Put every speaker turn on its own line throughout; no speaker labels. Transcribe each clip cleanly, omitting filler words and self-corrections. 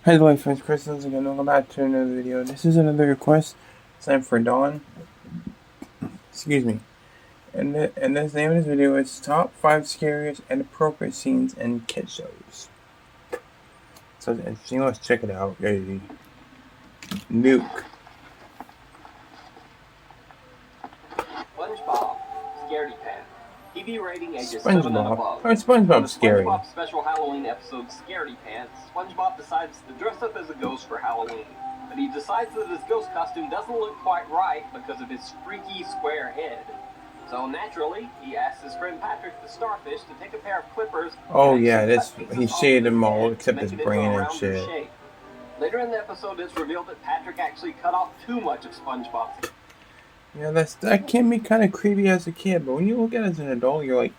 Hello friends, Chris once again. Welcome back to another video. This is another request. It's time for Dawn. Excuse me. And the name of this video is Top 5 Scariest and Appropriate Scenes in Kid Shows. So let's check it out. Hey. Nuke.
SpongeBob, Scaredy Pants. TV rating ages 7 and above.
Oh, SpongeBob's scary.
In the SpongeBob special Halloween episode Scaredy Pants, SpongeBob decides to dress up as a ghost for Halloween. But he decides that his ghost costume doesn't look quite right because of his freaky square head. So naturally, he asks his friend Patrick the Starfish to take a pair of clippers.
Oh yeah, he shaved them all except his brain and shit.
Shape. Later in the episode, it's revealed that Patrick actually cut off too much of SpongeBob's.
Yeah, that can be kind of creepy as a kid, but when you look at it as an adult, you're like,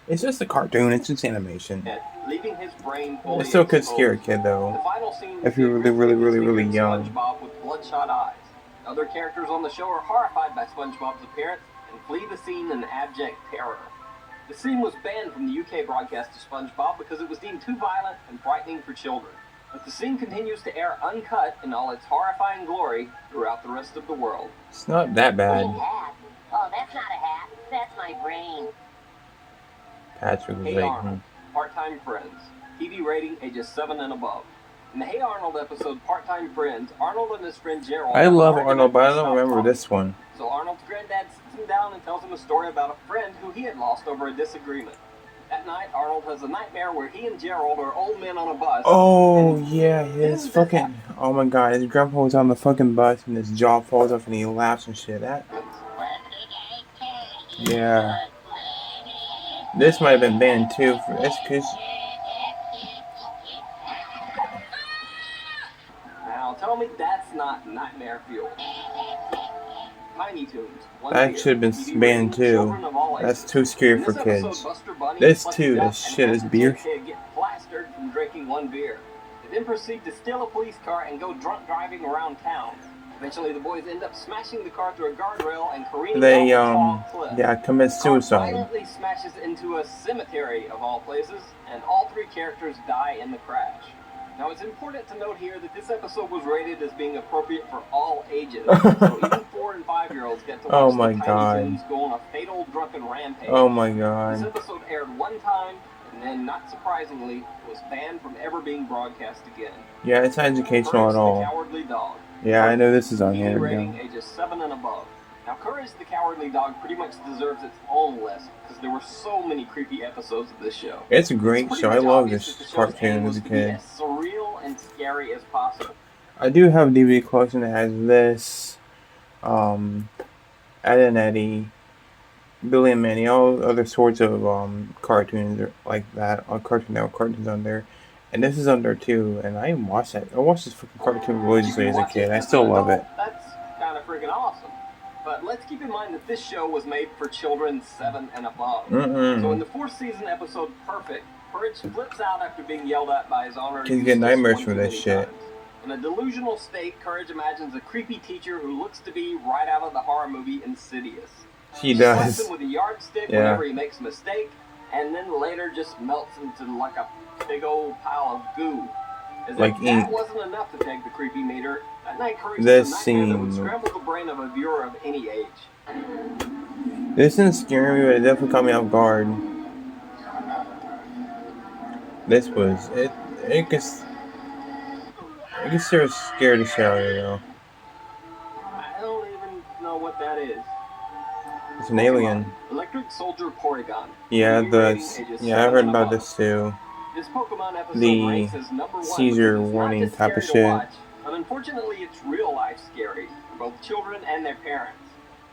it's just a cartoon. It's just animation.
Leaving his brain fully
it still could scare a kid though, if you're really young.
SpongeBob with bloodshot eyes. Other characters on the show are horrified by SpongeBob's appearance and flee the scene in abject terror. The scene was banned from the UK broadcast of SpongeBob because it was deemed too violent and frightening for children. But the scene continues to air uncut in all its horrifying glory throughout the rest of the world.
It's not that bad.
Hat. Oh, that's not a hat. That's my brain.
Patrick was
Hey
like,
Arnold, Part-Time Friends. TV rating ages 7 and above. In the Hey Arnold episode Part-Time Friends, Arnold and his friend Gerald...
I love Arnold, but I don't remember this one.
So Arnold's granddad sits him down and tells him a story about a friend who he had lost over a disagreement. That night, Arnold has a nightmare where he and Gerald are old men on a bus.
Oh, yeah, his fucking... Oh my god, his grandpa was on the fucking bus and his jaw falls off and he laughs and shit. Yeah. This might have been banned too for this, because...
Now, tell me that's not nightmare fuel. Tiny Toons.
That should have been banned too. That's too scary for kids. This too, this shit is beer.
Get plastered from drinking one beer. They then proceed to steal a police car and go drunk driving around town. Eventually, the boys end up smashing the car through a guardrail and careening off a cliff.
Yeah, commit suicide.
The car violently smashes into a cemetery of all places, and all three characters die in the crash. Now, it's important to note here that this episode was rated as being appropriate for all ages, so even 4- and 5-year-olds get to watch the Tiny Toons go on a fatal drunken rampage.
Oh my god.
This episode aired one time, and then, not surprisingly, was banned from ever being broadcast again.
Yeah, it's not educational at all.
The Cowardly Dog.
Yeah, I know this is on here.
Rating ages 7 and above. Now, Courage the Cowardly Dog pretty much deserves its own list, because there were so many creepy episodes of this show.
It's a great show. I love this cartoon as a kid.
As surreal and scary as possible.
I do have a DVD collection that has this, Ed and Eddie, Billy and Manny, all other sorts of cartoons like that on Cartoon Network cartoons on there. And this is on there too, and I watched that. I watched this fucking cartoon religiously as a kid. I still love it.
That's kind of freaking awesome. But let's keep in mind that this show was made for children 7 and above. So in the 4th season episode Perfect, Courage flips out after being yelled at by his owner.
Kids get nightmares from this shit.
In a delusional state, Courage imagines a creepy teacher who looks to be right out of the horror movie Insidious.
She does.
Slaps him with a yardstick whenever he makes a mistake, and then later just melts into like a big old pile of goo. As
like
if
ink.
That wasn't enough to take the creepy meter. That night, Courage
This
was a nightmare that would
scene.
scramble the brain of a viewer of any age.
This didn't scare me, but it definitely caught me off guard. This was it. It gets scared the shit out of you, though.
I don't even know what that is.
It's an alien.
Electric Soldier Porygon.
Yeah, I heard about this too.
This Pokemon episode
The
ranks as number 1
seizure
because it's
warning
not just
type of
scary to
shit.
watch, but unfortunately, it's real life scary for both children and their parents.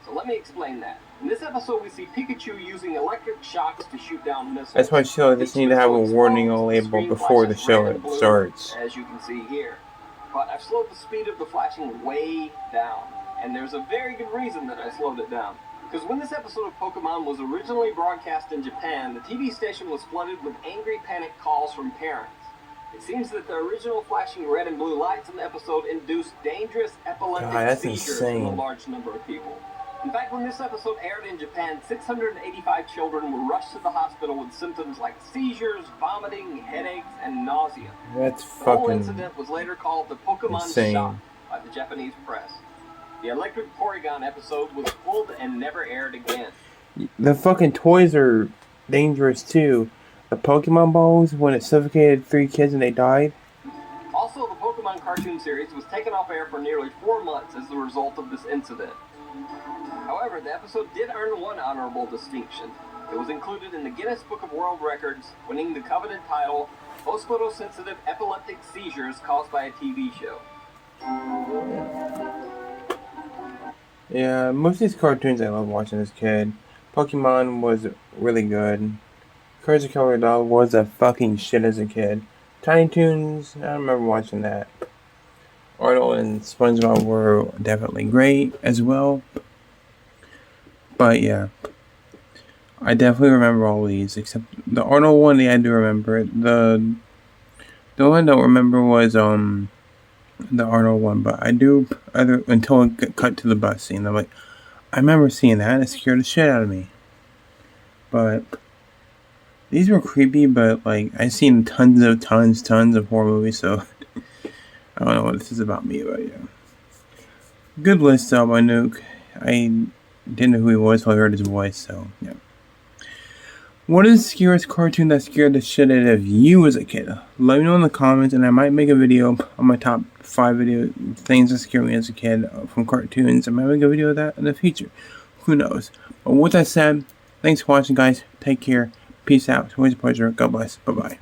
So let me explain that. In this episode, we see Pikachu using electric shocks to shoot down missiles.
That's why show just need to have a warning label before the show starts.
As you can see here. But I've slowed the speed of the flashing way down. And there's a very good reason that I slowed it down. Because when this episode of Pokemon was originally broadcast in Japan, the TV station was flooded with angry panic calls from parents. It seems that the original flashing red and blue lights in the episode induced dangerous epileptic seizures in a large number of people. In fact, when this episode aired in Japan, 685 children were rushed to the hospital with symptoms like seizures, vomiting, headaches, and nausea.
That's
The whole
fucking
incident was later called the Pokemon
insane.
Shock by the Japanese press. The Electric Porygon episode was pulled and never aired again.
The fucking toys are dangerous too. The Pokemon balls, when it suffocated 3 kids and they died.
Also, the Pokemon cartoon series was taken off air for nearly 4 months as a result of this incident. However, the episode did earn one honorable distinction. It was included in the Guinness Book of World Records, winning the coveted title, Most Photosensitive Epileptic Seizures Caused by a TV Show.
Yeah, most of these cartoons I love watching as a kid. Pokemon was really good. Courage the Killer Dog was a fucking shit as a kid. Tiny Toons, I remember watching that. Arnold and SpongeBob were definitely great as well. But yeah, I definitely remember all these, except the Arnold one. Yeah, I do remember it. The one I don't remember was the Arnold one, but I do until it got cut to the bus scene. I'm like, I remember seeing that. It scared the shit out of me. But these were creepy. But like, I've seen tons of horror movies, so I don't know what this is about me. But yeah, good list though by Nuke. I didn't know who he was until I heard his voice, so yeah. What is the scariest cartoon that scared the shit out of you as a kid? Let me know in the comments, and I might make a video on my top 5 video things that scared me as a kid from cartoons. I might make a video of that in the future. Who knows? But with that said, thanks for watching, guys. Take care. Peace out. It's always a pleasure. God bless. Bye-bye.